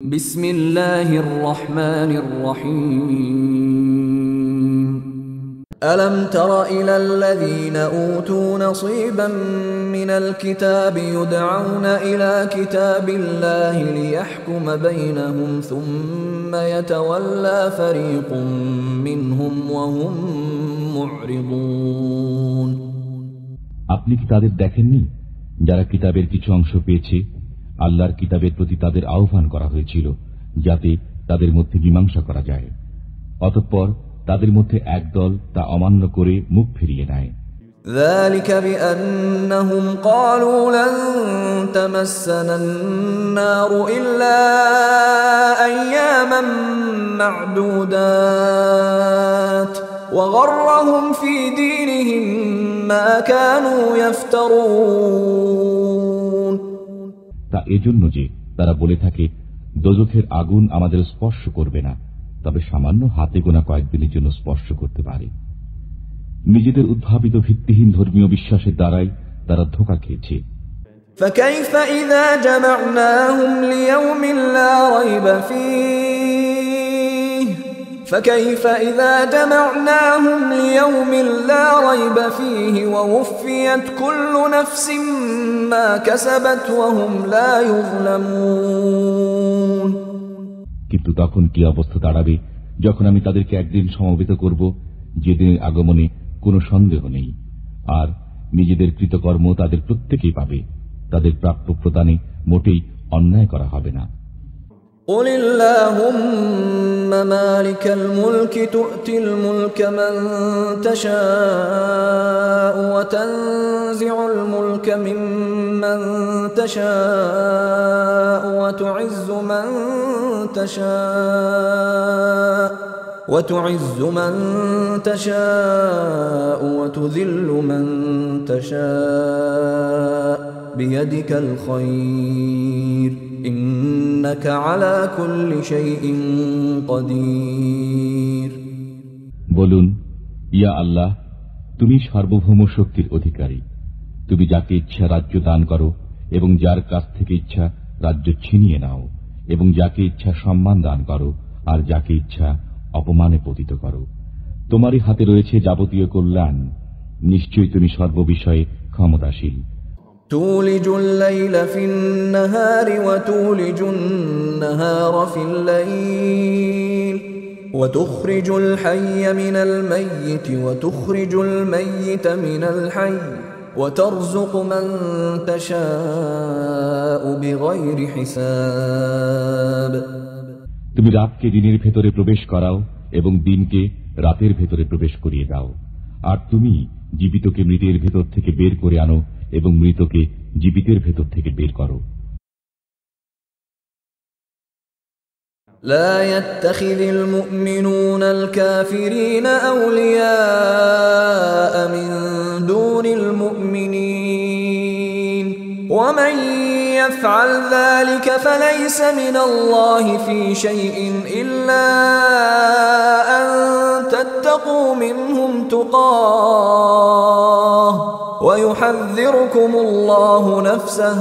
بسم الله الرحمن الرحيم ألم تر إلى الذين أوتوا نصيبا من الكتاب يدعون إلى كتاب الله ليحكم بينهم ثم يتولى فريق منهم وهم معرضون আপনি কি তাদের দেখেননি যারা কিতাবের কিছু অংশ পেয়েছে? আল্লাহর কিতাবের প্রতি তাদের আহ্বান করা হয়েছিল যাতে তাদের মধ্যে মীমাংসা করা যায়। অতঃপর তাদের মধ্যে একদল তা অমান্য করে মুখ ফিরিয়ে নেয়। ذلك بأنهم قالوا لن تمسنا النار إلا أياما معدودات وغرهم في دينهم ما كانوا يفترون তা এজন্য যে তারা বলে থাকে দোজখের আগুন আমাদের স্পর্শ করবে না, তবে সামান্য হাতে গোনা কয়েকদিনের জন্য স্পর্শ করতে পারে। নিজেদের উদ্ভাবিত ভিত্তিহীন ধর্মীয় বিশ্বাসের দ্বারাই তারা ধোঁকা খেয়েছে। فكيف إذا جمعناهم ليوم لا ريب فيه فكيف إذا جمعناهم ليوم لا ريب فيه ووفيت كل نفس ما كسبت وهم لا يظلمون কিন্তু তখন কি অবস্থা দাঁড়াবে যখন আমি তাদেরকে একদিন সমবেত করব যেদিনের আগমনে কোনো সন্দেহ নেই, আর নিজেদের কৃতকর্ম তাদের প্রত্যেকেই পাবে, তাদের প্রাপ্য প্রদানে মোটেই অন্যায় করা হবে না। قل اللهم مالك الملك تؤتي الملك من تشاء وتنزع الملك ممن تشاء وتعز من تشاء وتذل من تشاء بيدك الخير إنك على كل شيء قدير বলুন, ইয়া আল্লাহ, তুমি সার্বভৌম শক্তির অধিকারী। তুমি যাকে ইচ্ছা রাজ্য দান করো এবং যার কাছ থেকে ইচ্ছা রাজ্য ছিনিয়ে নাও, এবং যাকে ইচ্ছা সম্মান দান করো আর যাকে ইচ্ছা অপমানে পতিত করো। তোমারই হাতে রয়েছে যাবতীয় কল্যাণ। নিশ্চয়ই তুমি সর্ববিষয়ে ক্ষমতাশীল। تولج الليل في النهار وتولج النهار في الليل وتخرج الحي من الميت وتخرج الميت من الحي وترزق من تشاء بغير حساب তুমি রাতকে দিনের ভেতরে প্রবেশ করাও এবং দিনকে রাতের ভেতরে প্রবেশ করিয়ে দাও, আর তুমি জীবিতকে মৃতের ভেতর থেকে বের করে আনো এবং মৃতকে জীবিতের ভেতর থেকে বের করো। لا يتخذ المؤمنون الكافرين أولياء من دون المؤمنين ومن يفعل ذلك فليس من الله في شيء إلا أن تتقوا منهم تقاه ويحذركم الله نفسه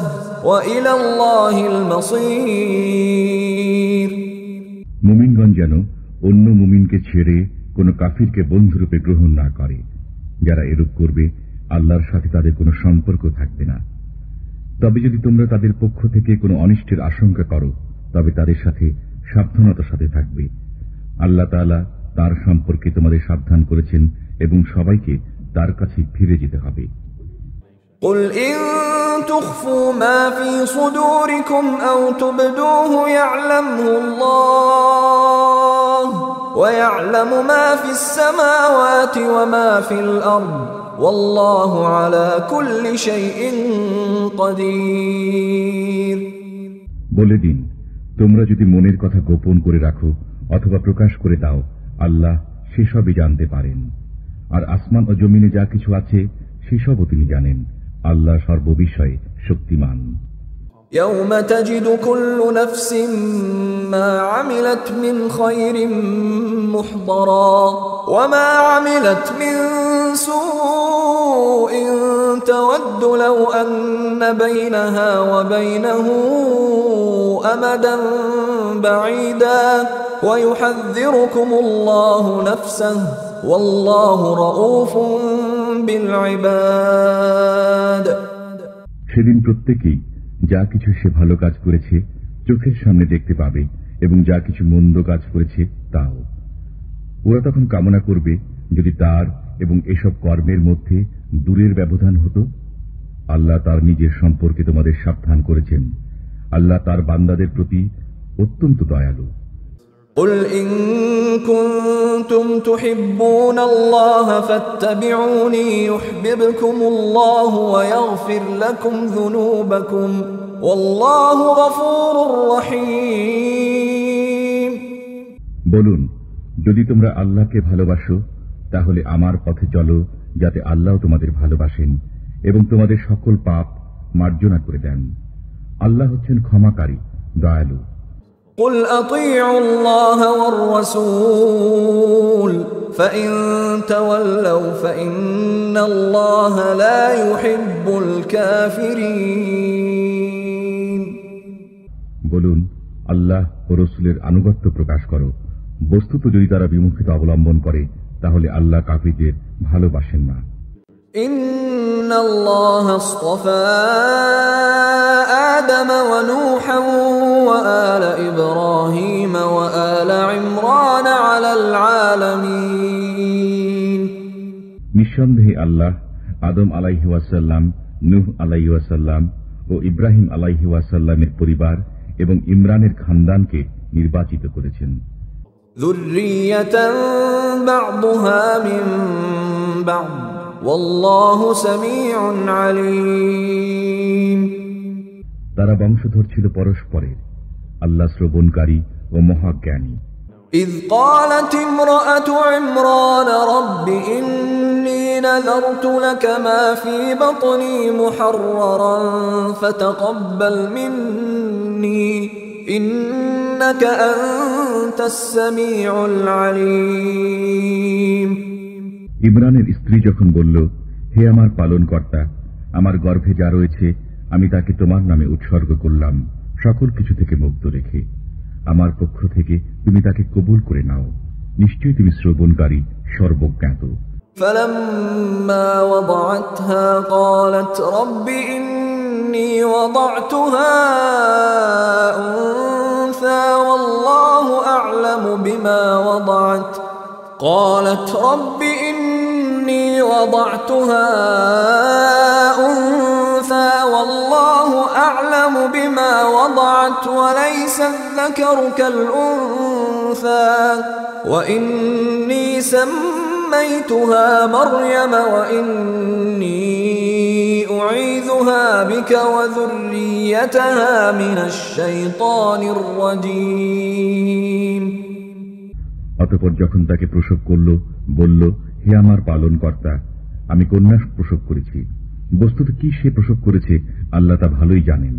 وإلى الله المصير মুমিনগণ যেন অন্য মুমিনকে ছেড়ে কোনো কাফিরকে বন্ধুরূপে গ্রহণ না করে। যারা এরূপ করবে আল্লাহর সাথে তাদের কোনো সম্পর্ক থাকবে না। তবে যদি তোমরা তাদের পক্ষ থেকে কোনো অনিষ্টের আশঙ্কা করো তবে তাদের সাথে সাবধানতার সাথে থাকবে। আল্লাহ তাআলা তার সম্পর্কে তোমাদের সাবধান করেছেন এবং সবাইকে তার কাছে ফিরে যেতে হবে। قل إن تخفوا ما في صدوركم أو تبدوه يعلمه الله ويعلم ما في السماوات وما في الأرض والله على كل شيء قدير বলে দিন, তোমরা যদি মনের কথা গোপন করে রাখো অথবা প্রকাশ করে দাও, আল্লাহ সেসবই জানতে পারেন, আর আসমান ও জমিনে যা কিছু আছে সেসবও তিনি জানেন। আল্লাহ সর্ববিষয়ে শক্তিমান। يوم تجد كل نفس ما عملت من خير محضرا وما عملت من سوء تود لو أن بينها وبينه أمدا بعيدا ويحذركم الله نفسه والله رؤوف بالعباد সেদিন প্রত্যেকেই যা কিছু সে ভালো কাজ করেছে চোখের সামনে দেখতে পাবে এবং যা কিছু মন্দ কাজ করেছে তাও। ওরা তখন কামনা করবে যদি তার এবং এসব কর্মের মধ্যে দূরের ব্যবধান হতো। আল্লাহ তার নিজের সম্পর্কে তোমাদের সাবধান করেছেন। আল্লাহ তার বান্দাদের প্রতি অত্যন্ত দয়ালু। قل إن كنتم تحبون الله فاتبعوني يحببكم الله ويغفر لكم ذنوبكم والله غفور رحيم বলুন, যদি তোমরা আল্লাহকে ভালোবাসো তাহলে আমার পথে চলো, যাতে আল্লাহ তোমাদের ভালোবাসেন এবং তোমাদের সকল পাপ মার্জনা করে দেন। আল্লাহ হচ্ছেন ক্ষমাকারী, দয়ালু। قل أطيعوا الله والرسول فإن تولوا فإن الله لا يحب الكافرين বলুন, আল্লাহ ও রাসূলের আনুগত্য প্রকাশ করো। বস্তুত যদি তারা বিমুখিতা অবলম্বন করে তাহলে আল্লাহ কাফিরদের ভালোবাসেন না। إن الله اصطفى آدم ونوحا وآل إبراهيم وآل عمران على العالمين নিঃসন্দেহে আল্লাহ আদম আলাইহি ওয়াসাল্লাম, নূহ আলাইহি ওয়াসাল্লাম ও ইব্রাহিম আলাইহি ওয়াসাল্লামের পরিবার এবং ইমরানের খানদানকে নির্বাচিত করেছেন। ذرية بعضها من بعض والله سميع عليم তারা বংশধর ছিল পরস্পরের। আল্লাহ শ্রবণকারী ও মহাজ্ঞানী। إذ قالت امرأة عمران رب إني نذرت لك ما في بطني محررا فتقبل مني إنك أنت السميع العليم ইমরানের স্ত্রী যখন বলল, হে আমার পালনকর্তা, আমার গর্ভে যা রয়েছে আমি তাকে তোমার নামে উৎসর্গ করলাম, সকল কিছু থেকে মুক্ত রেখে। আমার পক্ষ থেকে তুমি তাকে কবুল করে নাও, নিশ্চয়ই তুমি শ্রবণকারী, সর্বজ্ঞাত। فلما وضعتها قالت رب إني وضعتها أنثى والله أعلم بما وضعت قالت رب إني وضعتها أنثى والله أعلم بما وضعت وليس الذكر كالأنثى وإني سميتها مريم وإني أعيذها بك وذريتها من الشيطان الرجيم অতঃপর যখন তাকে প্রসব করল বলল, হে আমার পালনকর্তা, আমি কন্যা প্রসব করেছি। বস্তুত কি সে প্রসব করেছে আল্লাহ তা ভালোই জানেন।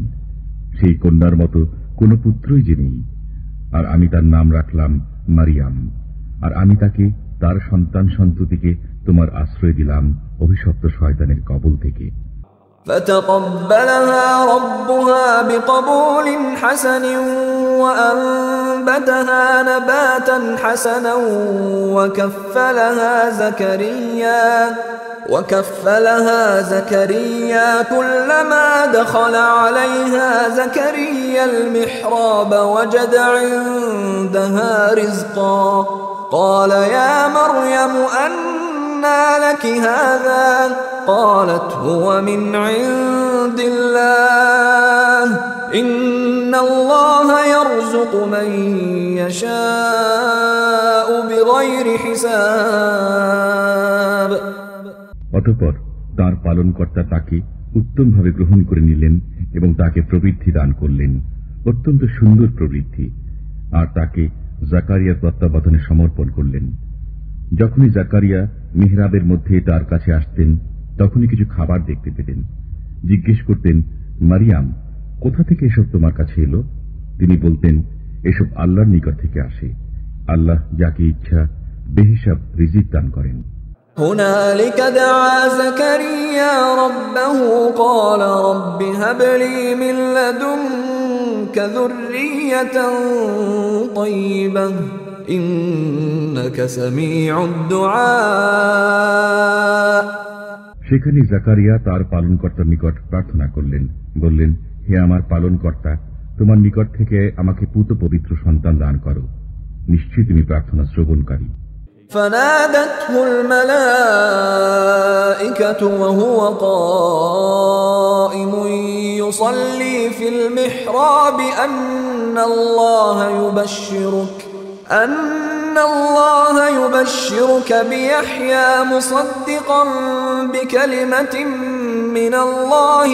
সেই কন্যার মতো কোন পুত্রই যে নেই। আর আমি তার নাম রাখলাম মারিয়াম। আর আমি তাকে তার সন্তান সন্ততিকে তোমার আশ্রয় দিলাম অভিশপ্ত শয়তানের কবল থেকে। فتقبلها ربها بقبول حسن وأنبتها نباتا حسنا وكفلها زكريا كلما دخل عليها زكريا المحراب وجد عندها رزقا قال يا مريم أنى لك هذا قالت هو من عند الله إن الله يرزق من يشاء بغير حساب অতঃপর তার পালনকর্তা তাকে উত্তমভাবে গ্রহণ করে নিলেন এবং তাকে প্রবৃদ্ধি দান করলেন, অত্যন্ত সুন্দর প্রবৃদ্ধি। আর তাকে জাকারিয়ার তত্ত্বাবধানে সমর্পণ করলেন। যখনই জাকারিয়া মিহরাবের মধ্যে তার কাছে আসতেন তখনই কিছু খাবার দেখতে পেতেন। জিজ্ঞেস করতেন, মারিয়াম, কোথা থেকে এসব তোমার কাছে এলো? তিনি বলতেন, এসব আল্লাহর নিকট থেকে আসে। আল্লাহ যাকে ইচ্ছা বেহিসাব রিজিক দান করেন। هنالك دعا زكريا ربه قال رب هب لي من لدنك ذرية طيبة إنك سميع الدعاء। সেখানে জাকারিয়া তার পালনকর্তার নিকট প্রার্থনা করলেন, বললেন, হে আমার পালনকর্তা, তোমার নিকট থেকে আমাকে পুত পবিত্র সন্তান দান করো, নিশ্চয়ই তুমি প্রার্থনা শ্রবণকারী। فنادته الملائكة وهو قائم يصلي في المحراب أن الله يبشرك بيحيى مصدقا بكلمة من الله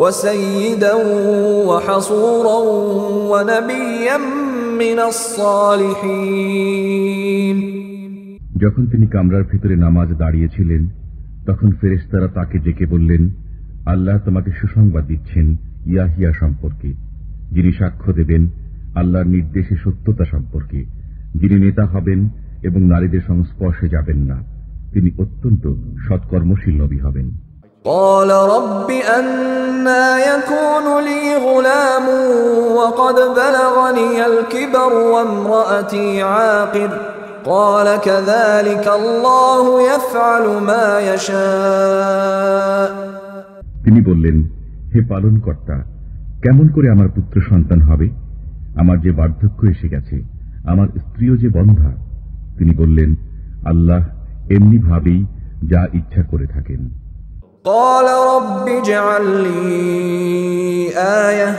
وسيدا وحصورا ونبيا من الصالحين। যখন তিনি কামরার ভিতরে নামাজ দাঁড়িয়েছিলেন, তখন ফেরেশতারা তাকে ডেকে বললেন, আল্লাহ তোমাকে সুসংবাদ দিচ্ছেন ইয়াহিয়া সম্পর্কে, যিনি সাক্ষ্য দেবেন আল্লাহর নির্দেশে সত্যতা সম্পর্কে, যিনি নেতা হবেন এবং নারীদের সংস্পর্শে যাবেন না, তিনি অত্যন্ত সৎকর্মশীল নবী হবেন। قال رب أنى يكون لي غلام وقد بلغني الكبر وامرأتي عاقر قال كذلك الله يفعل ما يشاء। তিনি বললেন, হে পালনকর্তা, কেমন করে আমার পুত্র সন্তান হবে? আমার যে বার্ধক্য এসে গেছে, আমার স্ত্রীও যে বন্ধা। তিনি বললেন, আল্লাহ এমনি ভাবেই যা ইচ্ছা করে থাকেন। قال رب اجعل لي آية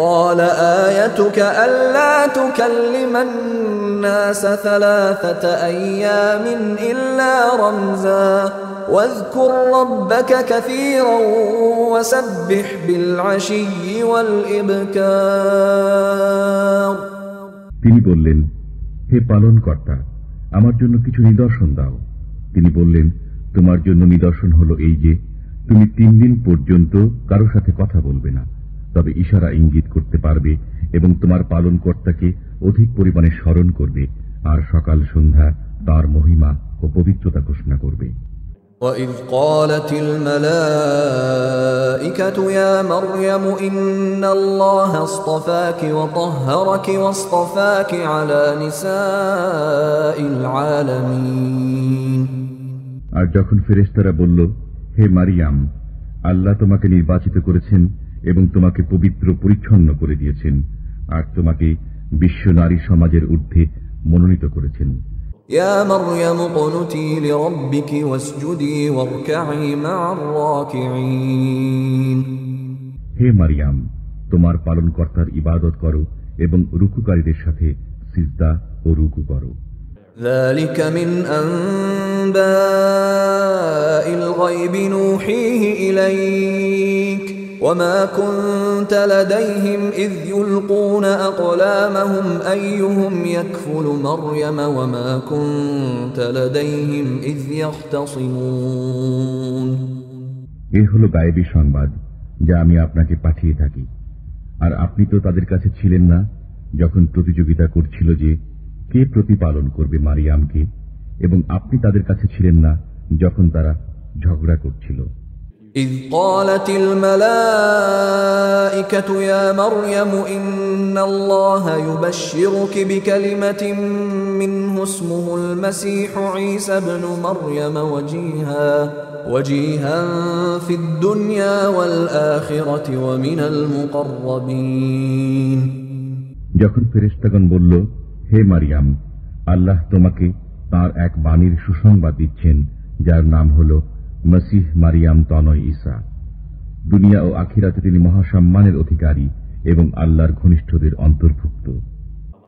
قال آيتك ألا تكلم الناس 3 أيام إلا رمزا واذكر ربك كثيرا وسبح بالعشي والإبكار। তিনি বললেন, হে পালনকর্তা, আমার জন্য কিছু নিদর্শন দাও। তিনি বললেন, তোমার জন্য নিদর্শন হলো এই যে তুমি 3 দিন পর্যন্ত কারো সাথে কথা বলবে না, তবে ইশারা ইঙ্গিত করতে পারবে এবং তোমার পালনকর্তাকে অধিক পরিমাণে স্মরণ করবে, আর সকাল সন্ধ্যা তার মহিমা ও পবিত্রতা ঘোষণা করবে। وَإِذْ قَالَتِ الْمَلَائِكَةُ يَا مَرْيَمُ إِنَّ اللَّهَ اصْطَفَاكِ وَطَهَّرَكِ وَاصْطَفَاكِ عَلَى نِسَاءِ الْعَالَمِينَ। আর যখন ফেরেশতারা বলল, হে মারিয়াম, আল্লাহ তোমাকে নির্বাচিত করেছেন এবং তোমাকে পবিত্র পরিচ্ছন্ন করে দিয়েছেন, আর তোমাকে বিশ্ব নারী সমাজের ঊর্ধ্বে মনোনীত করেছেন। ইয়া মারইয়াম কুনুতি লিরাব্বিকি ওয়াসজুদি ওয়ারকাঈ মা'আর রাকিঈন। হে মারিয়াম, তোমার পালনকর্তার ইবাদত করো এবং রুকুকারীদের সাথে সিজদা ও রুকু করো। ذلك من أنباء الغيب نوحيه إليك وما كنت لديهم إذ يلقون أقلامهم أيهم يكفل مريم وما كنت لديهم إذ يختصمون। এ হলো গায়েবী সংবাদ যা আমি আপনাকে পাঠিয়ে থাকি, আর আপনি তো তাদের কাছে ছিলেন না যখন প্রতিযোগিতা করছিল যে কে প্রতিপালন করবে মারিয়ামকে, এবং আপনি তাদের কাছে ছিলেন না যখন তারা ঝগড়া করছিল। إذ قالت الملائكة يا مريم إن الله يبشرك بكلمة منه اسمه المسيح عيسى ابن مريم وجيها في الدنيا والآخرة ومن المقربين। যখন ফেরেশতাগণ বলল, হে মারিয়াম, আল্লাহ তোমাকে তার এক বাণীর সুসংবাদ দিচ্ছেন যার নাম হল মসিহ মারিয়াম তনয় ঈসা, দুনিয়া ও আখিরাতে তিনি মহাসম্মানের অধিকারী এবং আল্লাহর ঘনিষ্ঠদের অন্তর্ভুক্ত।